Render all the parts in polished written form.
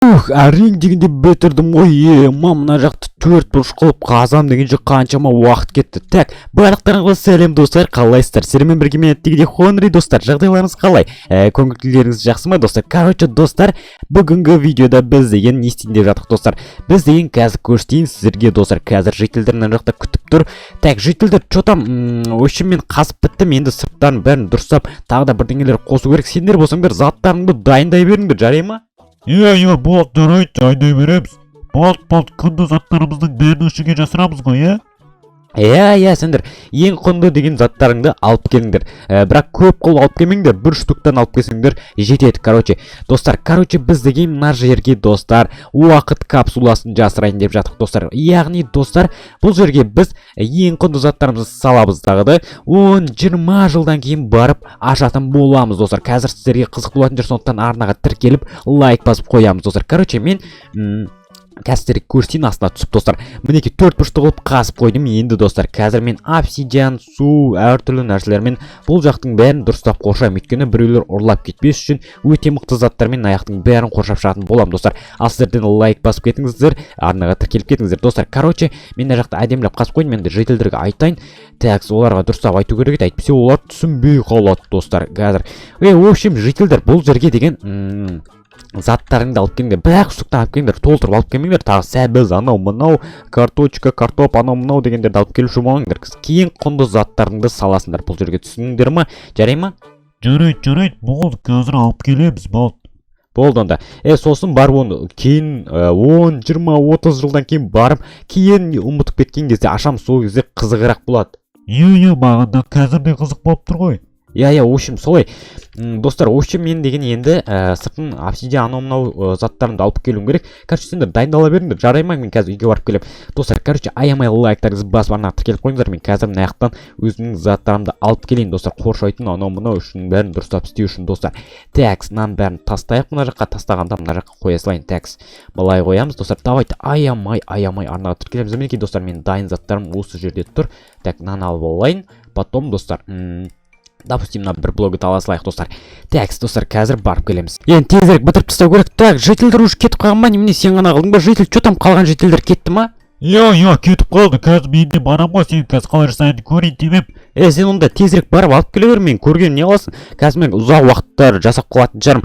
Әрең дегенде бітірдім ғой. Мына жақты төрт бұрыш қылып қазам дегенше қаншама уақыт кетті. Так, барлықтарыңызға сәлем достар, қалайсыздар? Сіздермен бірге мен әттегіде Хонри достар. Жағдайларыңыз қалай? Көңіл-күйлеріңіз жақсы ма достар? Короче достар, бүгінгі видеода біз деген не істейін деп жатық достар. Біз деген қазір көрсетейін сіздерге достар. Қазір жителдер мына жақта күтіп тұр. Так, жителдер что-там, өшім мен қасып біттім. Енді сырттарын бәрін дұрыстап, тағы да бірдеңелер қосу керек. Сендер болсаңдар заттарыңды дайындай беріңдер, жарай ма? Болды, жарайды, дайындай береміз. Болды, құнды заттарымыздың бәрін ішіге жасырамыз ғой, сендер ең құнды деген заттарыңды алып келіңдер. Бірақ көп қол алып келмеңдер, бір штуктан алып келсеңдер жетеді. Достар, біз деген мына жерге достар уақыт капсуласын жасырайын деп жатық достар. Яғни достар, бұл жерге біз ең құнды заттарымызды салабыз дағы 10-20 жылдан кейін барып ашатын боламыз достар. Қазір сіздерге қызық болатын жер, сондықтан арнаға тіркеліп лайк басып қоямыз достар. Мен қазір көрсетейін астына түсіп достар. Мінеки 4 бұрышты қылып қасып қойдым. Енді достар, қазір мен обсидиан, су, әртүрлі нәрселермен бұл жақтың бәрін дұрыстап қоршаймын. Өйткені біреулер ұрлап кетпес үшін өте мықты заттармен аяқтың бәрін қоршап шығатын боламын достар. Ал сіздерден лайк басып кетіңіздер, арнаға тіркеліп кетіңіздер достар. Мен мына жақта әдемілеп қасып қойдым. Енді жителдерге айтайын. Так, оларға дұрыстап айту керек еді. Әйтпесе олар түсінбей қалады достар. Қазір. В общем, жителдер бұл жерге деген заттарыңды алып келіңдер, бірақ штуктан алып келіңдер, толтырып алып келмеңдер. Тағы сәбіз, анау, карточка, картоп, анау дегендерді алып келуші болыңдар. Кейін құнды заттарыңды саласыңдар. Бұл жерге түсіндіңдер ма? Жарай ма? Жарайды, болды, қазір алып келеміз, болды онда. Сосын барып оны кейін 10, 20, 30 жылдан кейін барып, кейін ұмытып кеткен кезде ашам, сол кезде қызығырақ болады. Маған да қазір де қызық болып тұр ғой. В общем, солай. Достар, мен деген енді сыртын обсидиан анау заттарымды алып келуім керек. Сендер дайындала беріңдер, жарай ма? Мен қазір үйге барып келем. Достар, аямай лайктарыңызды басып арнаға тіркеліп қойыңыздар. Мен қазір мына жақтан өзімнің заттарымды алып келейін достар. Қоршайтын анау үшін бәрін дұрыстап істеу үшін достар. Такс, мынаның бәрін тастайық мына жаққа, тастағанда мына жаққа қоя салайын. Такс, былай қоямыз достар. Давайте аямай арнаға тіркелеміз. Мінекей достар, мен дайын заттарым осы жерде тұр. Так, мынаны алып алайын. Потом достар, допустим, бір блогы ала салайық достар. Так, достар, қазір барып келеміз. Енді тезірек бітіріп тастау керек. Так, жителдер уже кетіп қалған ма? Немене сен ғана қалдың ба? Житель, что там қалған жителдер кетті ма? Кетіп қалды. Қазір мен де барам ғой, сен қазір қалай жасайын көрейін демеп. Сен онда тезірек барып алып келе бер, мен көрген не аласың? Қазір мен ұзақ уақыттар жасап қалатын жарым.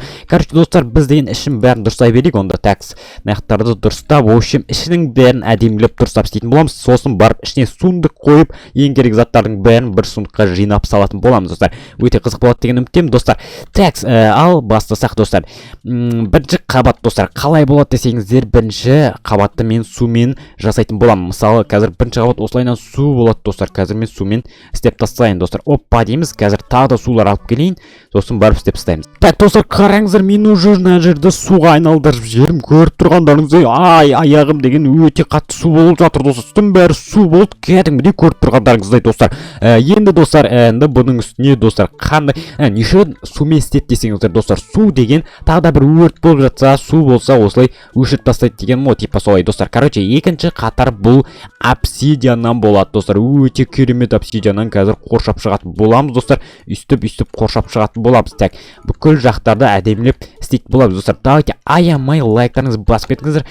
Достар, біз деген ішін бәрін дұрыстай берейік онда. Такс, наяқтарды дұрыстап, ішінің бәрін әдемілеп дұрыстап істейтін боламыз. Сосын барып ішіне сундық қойып, ең керек заттардың бәрін бір сундыққа жинап салатын боламыз достар. Өте қызық болады деген үміттемін достар. Такс, ал бастасақ достар. Бірінші қабат достар, қалай болады десеңіздер, бірінші қабатты мен сумен жасайтын боламын. Мысалы, қазір бірінші қабат осылайынан су болады достар. Қазір мен сумен істеп тастайын достар. Оппа дейміз. Қазір тағы да сулар алып келейін. Сосын барып істеп тастаймыз. Так, достар, қараңыздар, мен уже мына жерді суға айналдырып жерім, көріп тұрғандарыңыздай. Аяғым деген өте қатты су болып жатыр достар. Үстім бәрі су болды, кәдімгідей көріп тұрғандарыңыздай достар. Енді достар, бұның үстіне достар, қандай неше сумен істет десеңіздер достар. Су деген тағы да бір өрт болып жатса, су болса осылай өшіріп тастайды деген мо, типа солай достар. Екінші қатар бұл обсидианнан болады достар. Өте керемет обсидианнан қазір қоршап шығатын боламыз достар. Үстіп қоршап шығатын боламыз. Так, бүкіл жақтарды әдемілеп істейтін боламыз достар. Давайте аямай лайктарыңызды басып кетіңіздер.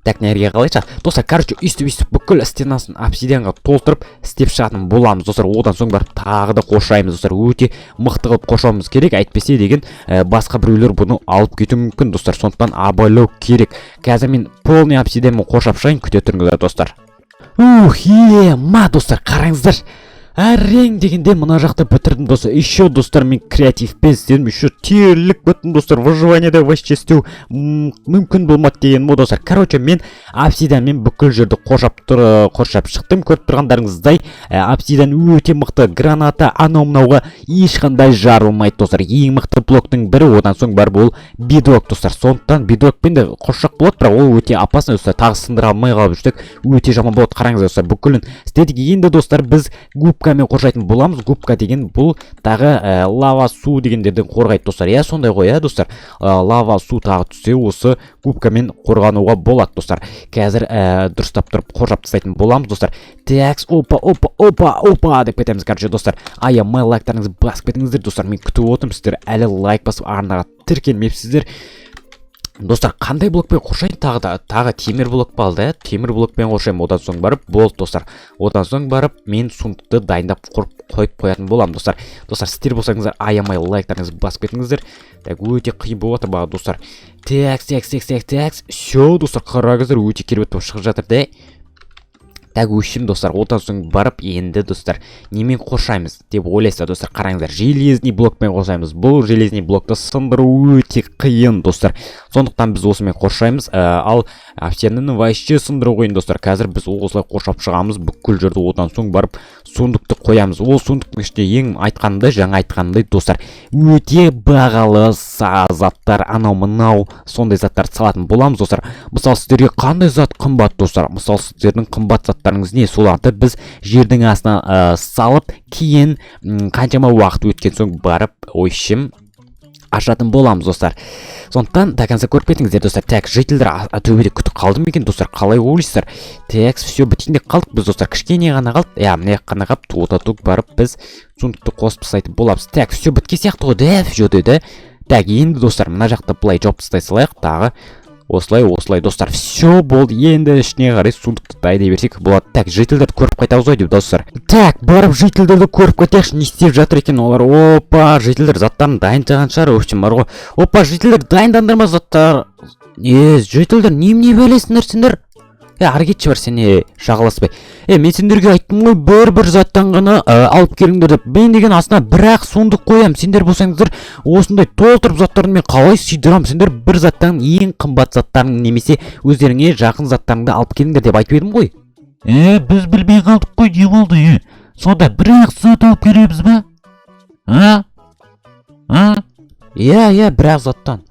Так, нерге қалайша достар, үстіп бүкіл стенасын обсидианға толтырып істеп шығатын боламыз достар. Одан соң барып тағы да қоршаймыз достар. Өте мықты қылып қоршауымыз керек. Әйтпесе деген басқа біреулер бұны алып кетуі мүмкін достар. Сондықтан абайлау керек. Қазір мен полный обсидианмен қоршап шығайын, күте тұрыңыздар достар. Достар, қараңыздар. Әрең дегенде мына жақты бітірдім достар. Еще достар, мен креативпен істедім. Еще терлік бітім достар. Выживаниеде вообще істеу мүмкін болмады деген мо достар. Мен обсидианмен бүкіл жерді қоршап шықтым. Көріп тұрғандарыңыздай, обсидиан өте мықты. Граната анау-мынауға ешқандай жарылмайды достар. Ең мықты блоктың бірі. Одан соң бар бұл бедрок достар. Сондықтан бедрокпен де қоршақ болады, бірақ ол өте опасно достар. Тағы сындыра алмай қалып жүрсек, өте жаман болады. Қараңыздар достар, бүкілін істедік. Енді достар, біз губкамен қоршайтын боламыз. Губка деген бұл тағы лава су дегендерден қорғайды достар. Сондай ғой, достар. Лава су тағы түссе, осы губкамен қорғануға болады достар. Қазір дұрыстап тұрып қоршап тастайтын боламыз достар. Такс, опа деп кетеміз достар. Аямай лайктарыңызды басып кетіңіздер достар. Мен күтіп отырмын, сіздер әлі лайк басып арнаға тіркелмепсіздер. Достар, қандай блокпен қоршайын? Тағы темір блок қалды, темір блокпен қоршаймын. Одан соң барып болды достар. Одан соң барып мен сундукты дайындап қойып қоятын боламын достар. Достар, сіздер болсаңыздар аямай лайктарыңызды басып кетіңіздер. Так, өте қиын болып жатыр баға достар. Такс. Всё достар, қараңыздар, өте керемет болып шығып жатыр да. Так, өшім достар, одан соң барып енді достар немен қоршаймыз деп ойлайсыздар достар. Қараңыздар, железный блокпен қоршаймыз. Бұл железный блокты сындыру өте қиын достар. Сондықтан біз осымен қоршаймыз. Ал обсидианны вообще сындыру қиын достар. Қазір біз осылай қоршап шығамыз бүкіл жерді. Одан соң барып сундукты қоямыз. Ол сундуктың ішінде ең жаңа айтқанымдай достар, өте бағалы заттар, анау мынау сондай заттар салатын боламыз достар. Мысалы, сіздерге қандай зат қымбат достар? Мысалы, сіздердің қымбат заттарыңыз не? Соларды біз жердің астына салып, кейін қаншама уақыт өткен соң барып ойшым ашатын боламыз достар. Сондықтан до конца көріп кетіңіздер достар. Так, жителдер төбеде күтіп қалды ма екен достар? Қалай ойлайсыздар? Так, все бітейін деп қалдық біз достар. Кішкене ғана қалды. Міне ғана қалып, тук барып біз сундукты қосып тастайтын боламыз. Так, все біткен сияқты ғой, да, все деді. Так, енді достар, мына жақты былай жауып тастай салайық. Тағы осылай достар. Все болды. Енді ішіне қарай сундукты дайдай берсек болады. Так, жителдерді көріп қайтамыз ғой деп достар. Так, барып жителдерді көріп қайтайықшы, не істеп жатыр екен олар. Опа, жителдер заттарын дайындаған шығар, өшім бар ғой. Опа, жителдер дайындандыр ма заттар? Жителдер немене бәлесіңдер сендер? Ары кетші бар сен, шағыласпай. Мен сендерге айттым ғой, бір заттан ғана алып келіңдер деп. Мен деген астына бірақ сундук қоям. Сендер болсаңыздар осындай толтырып заттарын мен қалай сүйдірам? Сендер бір заттан ең қымбат заттарын немесе өздеріңе жақын заттарыңды алып келіңдер деп айтып едім ғой. Біз білмей қалдық қой, не болды? Сонда бірақ зат алып келеміз ба? Бірақ заттан.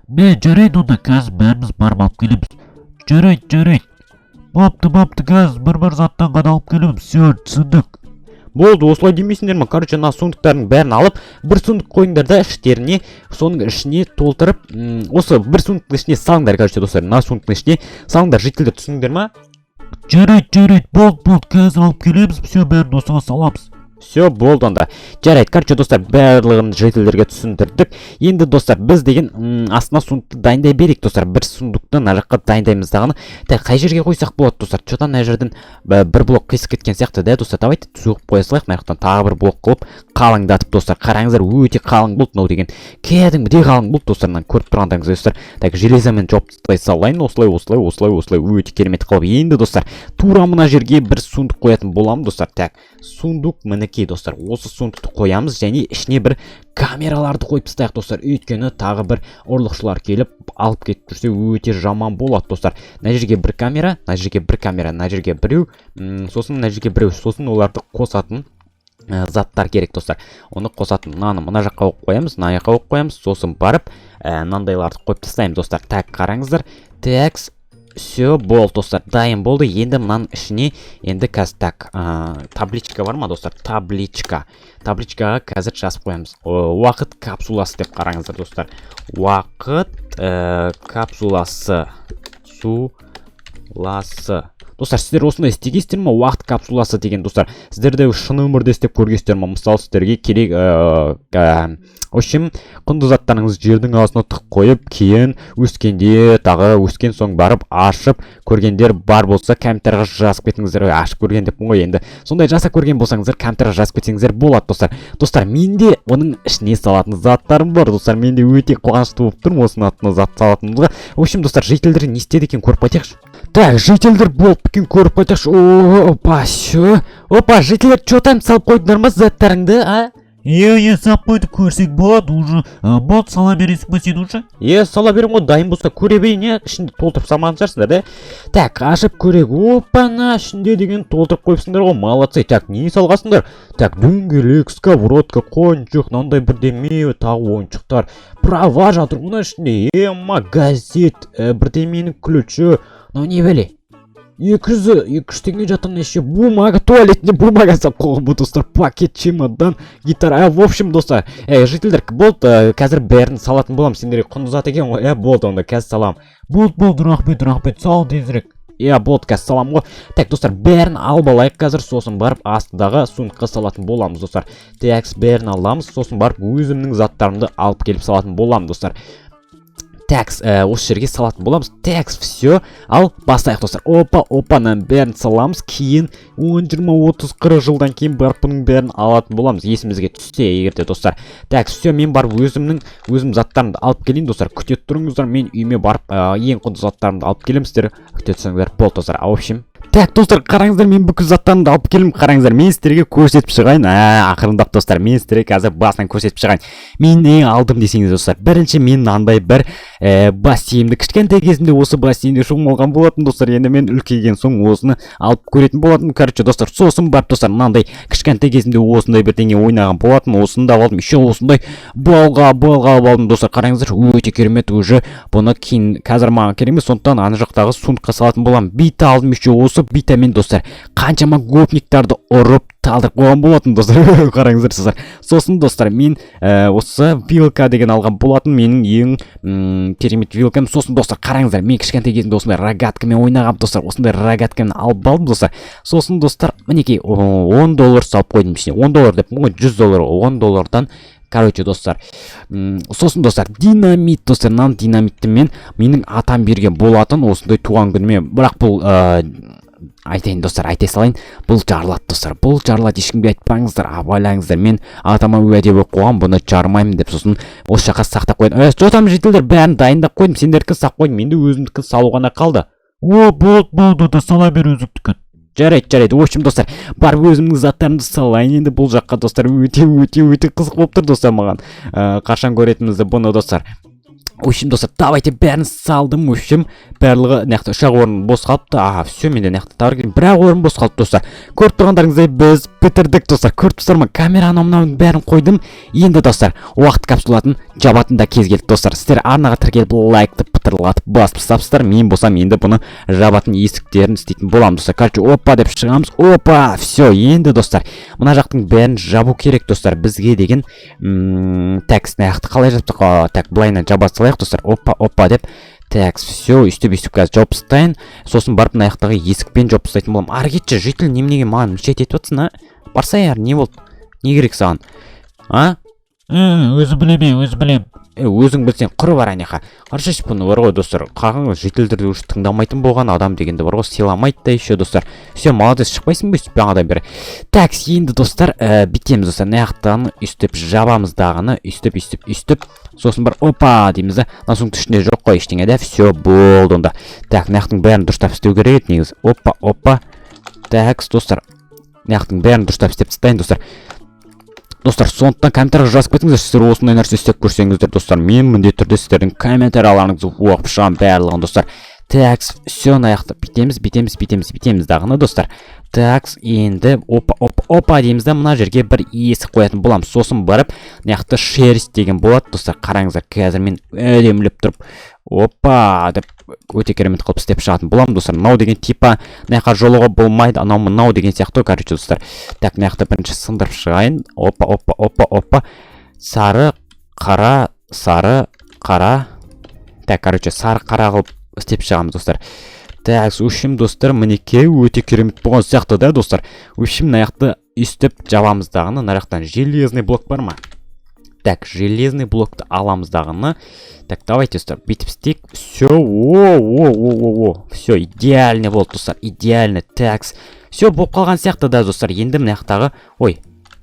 Жарайды, онда қазір бәріміз барып алып келеміз. Жарайды. Бапты, қазір бір заттан ғана алып келеміз. Все, түсіндік. Болды, осылай демейсіңдер ма? Короче, мына сундуктардың бәрін алып, бір сундук қойыңдар да іштеріне, соның ішіне толтырып, осы бір сундуктың ішіне салыңдар, короче, достар. Мына сундуктың ішіне салыңдар, жителдер, түсіндіңдер ма? Жарайды, болды, қазір алып келеміз. Все, бәрін осыға саламыз. Все, болды онда. Жарайды, короче, достар, барлығын жителдерге түсіндірдік. Енді достар, біз деген астына сундукты дайындай берейік достар. Бір сундукты мына жаққа дайындаймыз дағыны. Так, қай жерге қойсақ болады достар? Что-то мына жерден бір блок қисып кеткен сияқты да достар. Давайте соғып қоя салайық. Мына жақтан тағы бір блок қылып қалыңдатып достар. Қараңыздар, өте қалың болды мынау деген. Кәдімгідей қалың болды достарынан көріп тұрғандарыңыз достар. Так, железамен жауып тастай салайын. Осылай өте керемет қылып. Енді достар, тура мына жерге бір сундук қоятын боламын достар. Так, сундук мінекей достар. Осы сундукты қоямыз және ішіне бір камераларды қойып тастайық достар. Өйткені тағы бір ұрлықшылар келіп алып кетіп жүрсе өте жаман болады достар. Мына жерге бір камера, мына жерге біреу, сосын мына жерге біреу, сосын оларды қосатын заттар керек достар. Оны қосатын мына жаққа қоямыз, мына жаққа қоямыз, сосын барып мынандайларды қойып тастаймыз достар. Так, қараңыздар. Так, все, болды достар, дайын болды. Енді мынаның ішіне енді қазір так, табличка бар ма достар? Табличкаға қазір жазып қоямыз. Уақыт капсуласы деп қараңыздар достар. Уақыт капсуласы. Достар, сіздер осындай істегенсіздер ма? Уақыт капсуласы деген достар. Сіздер де шын өмірде істеп көргенсіздер ма? Мысалы, сіздерге керек общем, құнды заттарыңыз жердің астына тық қойып, кейін өскен соң барып ашып көргендер бар болса, комментарияға жазып кетіңіздер. Ашып көрген деппін ғой енді. Сондай жасап көрген болсаңыздар, комментарияға жазып кетсеңіздер болады достар. Достар, менде оның ішіне салатын заттарым бар достар. Менде өте қуанышты болып тұрмын осының атына зат салатынымызға. В общем, достар, жителдер не істеді екен көріп қайтайықшы. Так, жителдер болып екен көріп қайтайықшы. Опа, жителдер что-то салып қойдыңдар ма заттарыңды, Сап қойды, көрсек болады уже. Болды, сала бересің ба сен уже? Сала берем ғой, дайын болса көре берейін, ішінде толтырып салмаған шығарсыңдар да. Так, ашып көрек. Опана, ішінде деген толтырып қойыпсыңдар ғой, молодцы. Так, не салғасыңдар? Так, дөңгелек, сковородка, қойыншық, мынандай бірдеме, тағы ойыншықтар. Права жатыр, мына ішінде газет, бірдеменің ключі. Мынау не бәле? 200 теңге жатыр еще бумага, туалетный бумага салып қойған бұл достар, пакет, чемодан, гитара. В общем, достар, жителдер, болды, қазір бәрін салатын болам. Сендерге құнды зат екен ғой, болды, онда қазір салам. Болды, рахмет, сал тезірек. Болды, қазір салам ғой. Так, достар, бәрін алып алайық қазір, сосын барып астындағы сундукқа салатын боламыз достар. Так, бәрін аламыз, сосын барып өзімнің заттарымды алып келіп салатын боламын достар. Такс, осы жерге салатын боламыз. Такс, все. Ал бастайық достар. Опаның бәрін саламыз. Кейін 10, 20, 30, 40 жылдан кейін барып бұның бәрін алатын боламыз. Есімізге түссе егерде достар. Такс, все, мен барып өзім заттарымды алып келейін достар. Күте тұрыңыздар, мен үйіме барып ең құнды заттарымды алып келемін. Сіздер күте тұрсаңыздар болды достар. В общем, так достар, қараңыздар, мен бүкіл заттарымды алып келдім. Қараңыздар, мен сіздерге көрсетіп шығайын. Ақырындап достар, мен сіздерге қазір басынан көрсетіп шығайын. Мен не алдым десеңіз достар. Бірінші мен мынандай бір бассейнді, кішкентай кезімде осы бассейнде шомылған болатын достар. Енді мен үлкейген соң осыны алып көретін болатын. Короче достар, сосын барып достар, мынандай кішкентай кезімде осындай бірдеңе ойнаған болатын. Осыны да алдым. Еще осындай балға алдым достар. Қараңыздар, өте керемет. Уже бұны кейін қазір маған керек емес, сондықтан ана жақтағы сундыққа салатын боламын. Бита алдым, еще осы битамен достар. Қаншама гопниктарды ұрып талдырып қойған болатын достар. Қараңыздар достар. Сосын достар, мен осы вилка деген алған болатын. Менің ең керемет вилкам. Сосын достар, қараңыздар, мен кішкентай кезімде осындай рогаткамен ойнағам достар. Осындай рогаткамен алып алдым достар. Сосын достар, мінекей $10 салып қойдым ішіне. $10 деп, $100, $10-дан. Короче достар, сосын достар, динамит достар, мына динамитті менің атам берген болатын осындай туған күніме. Бірақ бұл айтайын достар, айтай салайын, бұл жарылады достар. Бұл жарылады, ешкімге айтпаңыздар, абайлаңыздар. Мен атама уәде болып қойғам, бұны жармаймын деп, сосын осы жаққа сақтап қойдым. Жотам жетілдер, бәрін дайындап қойдым, сендерді сақ қойдым, менде өзімдікі салу ғана қалды. Болды да сала бер өзіңдікін. Жарайды. В общем достар, барып өзімнің заттарымды салайын. Енді бұл жаққа достар өте қызық болып тұр достар маған. Қашан көретінімізді бұны достар. В общем достар, давайте бәрін салдым. В общем, барлығы нақты ұшақ орын бос қалыпты. Все, менде нақты тауар келген. Бірақ орын бос қалыпты достар. Көріп тұрғандарыңыздай біз бітірдік достар. Көріп тұрсыздар ма? Камераны мынауның бәрін қойдым. Енді достар, уақыт капсулатын жабатын да кез келді достар. Сіздер арнаға тіркеліп лайкты пытырлатып басып тастапсыздар. Мен болсам енді бұны жабатын есіктерін істейтін боламын достар. Короче, опа деп шығамыз. Опа, все, енді достар, мына жақтың бәрін жабу керек достар. Бізге деген такс нақты қалай жаптық? Так, былайынан жаба салайық достар. Опа деп. Так, все, үстіп қазір жауып тастайын. Сосын барып мына жақтағы есікпен жауып тастайтын боламын. Ары кетші, житель неменеге маған мешет етіп отырсың, Барса яр, не болды? Не керек саған? Өзі білем. Өзің білсең құры бар әнеха. Қаршаш бұны бар ғой достар. Қағың жителдерді уже тыңдамайтын болған адам дегенде бар ғой, сыйламайды да еще достар. Все, молодец, шықпайсың ба өстіп жаңадан бері. Так, енді достар, бітеміз достар. Наяқтағаны үстіп жабамыз дағыны, үстіп. Сосын бар, опа дейміз да. Насың түшінде жоқ қой ештеңе де. Все, болды онда. Так, наяқтың бәрін дұрыстап істеу керек еді негізі. Опа. Так, достар. Наяқтың бәрін дұрыстап істеп тастайын достар. Достар, сондықтан комментария жазып кетіңіздер, сіздер осындай нәрсе істеп көрсеңіздер достар. Мен міндетті түрде сіздердің комментарияларыңызды оқып шығамын барлығын достар. Так, все, аяқты бітеміз дағыны достар. Так, енді опа дейміз да, мына жерге бір есік қоятын боламыз. Сосын барып, аяқты шерсть деген болады достар. Қараңыздар, қазір мен өдемлеп тұрып, опа деп өте керемет қылып істеп шығатын боламын достар. Мынау деген типа мына жолуға болмайды, анау мынау деген сияқты, короче достар. Так, мына бірінші сындырып шығайын. Опа. Сары, қара. Так, короче, сары қара қылып істеп шығамыз достар. Так, в общем достар, мінекей өте керемет болған сияқты да достар. В общем, мына үстіп жабамыздағыны, мына жақтан железный блок бар ма? Так, железный блокты аламыздағыны. Так, давайте достар, бүйтіп істейік. Все, все, идеально болды достар, идеально. Так, все болып қалған сияқты да достар. Енді мына жақтағы,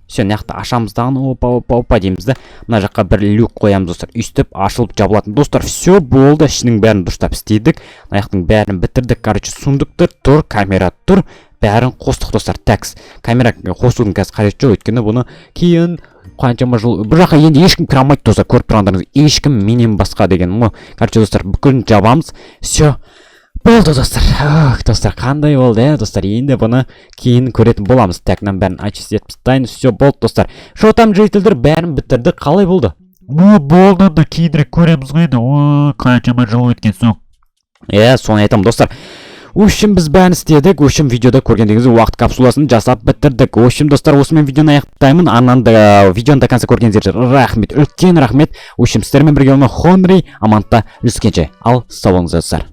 все, мына жақты ашамыздағыны, опа дейміз да. Мына жаққа бір люк қоямыз достар. Үстіп ашылып жабылатын достар. Все болды, ішінің бәрін дұрыстап істедік. Мына жақтың бәрін бітірдік. Короче, сундықты тұр, камера тұр, бәрін қостық достар. Так, камера қосудың қазір қажеті жоқ, өйткені бұны кейін қаншама жыл бұл жаққа енді ешкім кіре алмайды достар. Көріп тұрғандарыңыз, ешкім менен басқа деген. Короче достар, бүкілін жабамыз. Все болды достар. Достар, қандай болды достар. Енді бұны кейін көретін боламыз. Тәкнен бәрін очистить етіп тастайын. Все болды достар. Шотам жителдер бәрін бітірді. Қалай болды? Болды да кейінірек көреміз ғой енді. Қаншама жыл өткен соң. Соны айтамын достар. В общем, біз бәрін істедік. В общем, видеода көргендегіңіз уақыт капсуласын жасап бітірдік. В общем, достар, осымен видеоны аяқтаймын. Видеоны до конца көргендер рахмет, үлкен рахмет. В общем, сіздермен бірге болған Хонри, амантта жүзгенше. Ал сау болыңыздар достар.